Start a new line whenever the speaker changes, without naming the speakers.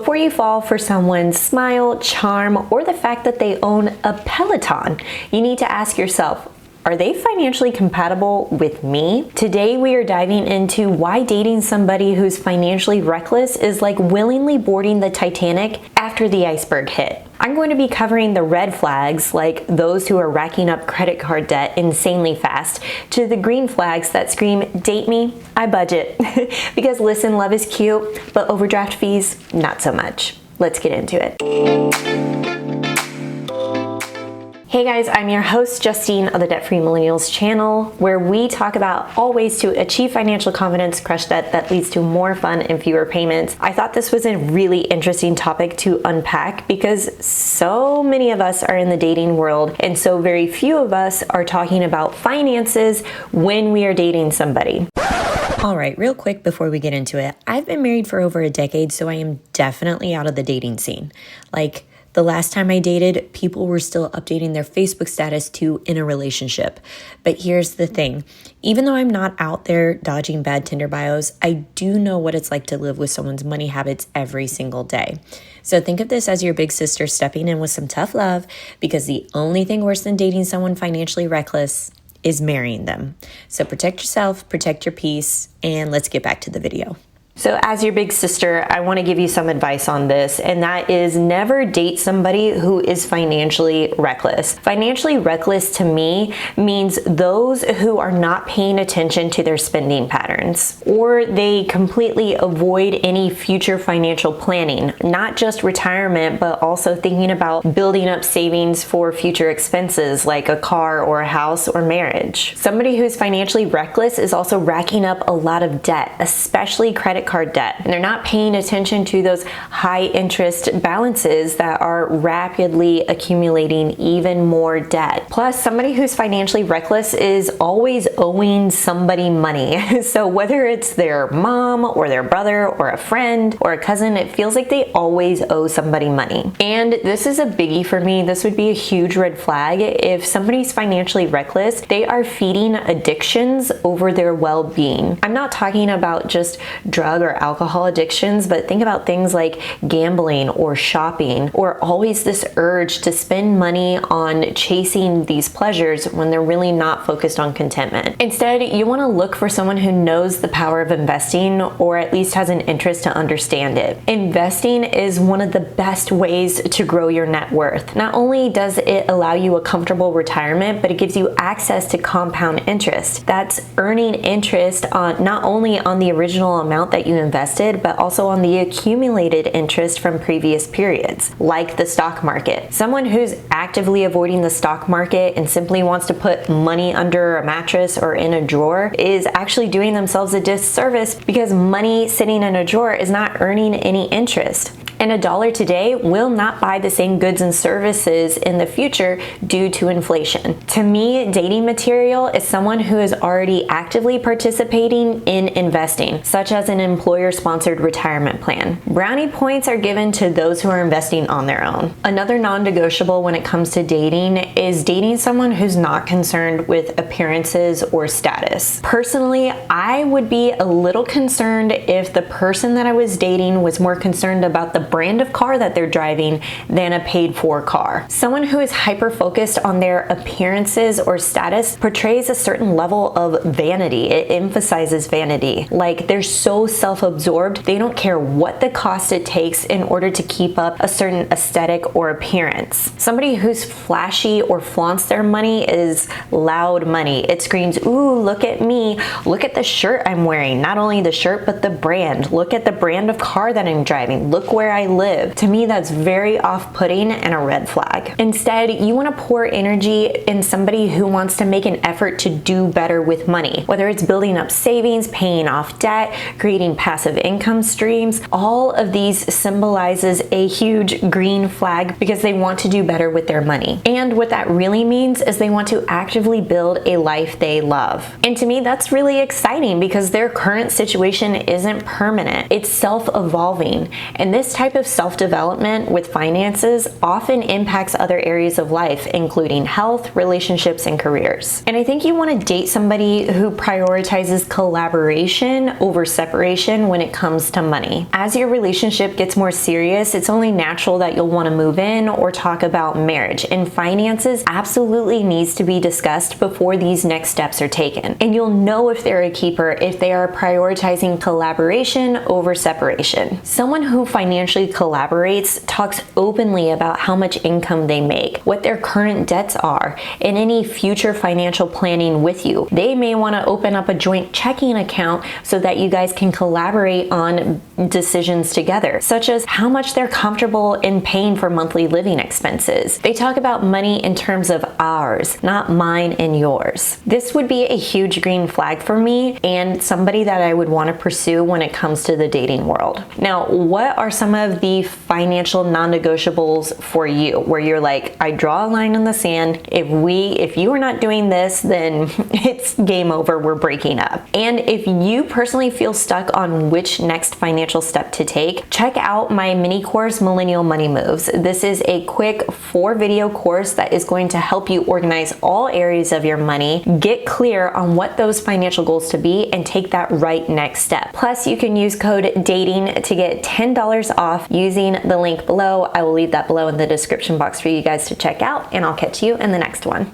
Before you fall for someone's smile, charm, or the fact that they own a Peloton, you need to ask yourself, are they financially compatible with me? Today we are diving into why dating somebody who's financially reckless is like willingly boarding the Titanic after the iceberg hit. I'm going to be covering the red flags, like those who are racking up credit card debt insanely fast, to the green flags that scream, date me, I budget. Because listen, love is cute, but overdraft fees, not so much. Let's get into it. Hey guys, I'm your host, Justine of the Debt Free Millennials channel, where we talk about all ways to achieve financial confidence, crush debt that leads to more fun and fewer payments. I thought this was a really interesting topic to unpack because so many of us are in the dating world and so very few of us are talking about finances when we are dating somebody. All right, real quick before we get into it, I've been married for over a decade, so I am definitely out of the dating scene. The last time I dated, people were still updating their Facebook status to in a relationship. But here's the thing. Even though I'm not out there dodging bad Tinder bios, I do know what it's like to live with someone's money habits every single day. So think of this as your big sister stepping in with some tough love, because the only thing worse than dating someone financially reckless is marrying them. So protect yourself, protect your peace, and let's get back to the video. So as your big sister, I want to give you some advice on this, and that is never date somebody who is financially reckless. Financially reckless to me means those who are not paying attention to their spending patterns, or they completely avoid any future financial planning, not just retirement, but also thinking about building up savings for future expenses like a car or a house or marriage. Somebody who's financially reckless is also racking up a lot of debt, especially credit card debt, and they're not paying attention to those high interest balances that are rapidly accumulating even more debt. Plus, somebody who's financially reckless is always owing somebody money. So whether it's their mom or their brother or a friend or a cousin, it feels like they always owe somebody money. And this is a biggie for me. This would be a huge red flag. If somebody's financially reckless, they are feeding addictions over their well-being. I'm not talking about just drug or alcohol addictions, but think about things like gambling or shopping, or always this urge to spend money on chasing these pleasures when they're really not focused on contentment. Instead, you want to look for someone who knows the power of investing, or at least has an interest to understand it. Investing is one of the best ways to grow your net worth. Not only does it allow you a comfortable retirement, but it gives you access to compound interest. That's earning interest on not only on the original amount that you invested, but also on the accumulated interest from previous periods, like the stock market. Someone who's actively avoiding the stock market and simply wants to put money under a mattress or in a drawer is actually doing themselves a disservice, because money sitting in a drawer is not earning any interest. And $1 today will not buy the same goods and services in the future due to inflation. To me, dating material is someone who is already actively participating in investing, such as an employer-sponsored retirement plan. Brownie points are given to those who are investing on their own. Another non-negotiable when it comes to dating is dating someone who's not concerned with appearances or status. Personally, I would be a little concerned if the person that I was dating was more concerned about the brand of car that they're driving than a paid-for car. Someone who is hyper-focused on their appearances or status portrays a certain level of vanity. It emphasizes vanity. Like, they're so self-absorbed, they don't care what the cost it takes in order to keep up a certain aesthetic or appearance. Somebody who's flashy or flaunts their money is loud money. It screams, ooh, look at me. Look at the shirt I'm wearing. Not only the shirt, but the brand. Look at the brand of car that I'm driving. Look where I live. To me, that's very off-putting and a red flag. Instead, you want to pour energy in somebody who wants to make an effort to do better with money. Whether it's building up savings, paying off debt, creating passive income streams, all of these symbolizes a huge green flag because they want to do better with their money. And what that really means is they want to actively build a life they love. And to me, that's really exciting because their current situation isn't permanent. It's self-evolving. And this type type of self-development with finances often impacts other areas of life, including health, relationships, and careers. And I think you want to date somebody who prioritizes collaboration over separation when it comes to money. As your relationship gets more serious, it's only natural that you'll want to move in or talk about marriage, and finances absolutely needs to be discussed before these next steps are taken. And you'll know if they're a keeper if they are prioritizing collaboration over separation. Someone who financially collaborates talks openly about how much income they make, what their current debts are, and any future financial planning with you. They may want to open up a joint checking account so that you guys can collaborate on decisions together, such as how much they're comfortable in paying for monthly living expenses. They talk about money in terms of ours, not mine and yours. This would be a huge green flag for me and somebody that I would want to pursue when it comes to the dating world. Now, what are some of the financial non-negotiables for you where you're like, I draw a line in the sand. If you are not doing this, then it's game over, we're breaking up. And if you personally feel stuck on which next financial step to take, check out my mini course, Millennial Money Moves. This is a quick 4-video course that is going to help you organize all areas of your money, get clear on what those financial goals to be, and take that right next step. Plus, you can use code DATING to get $10 off using the link below. I will leave that below in the description box for you guys to check out, and I'll catch you in the next one.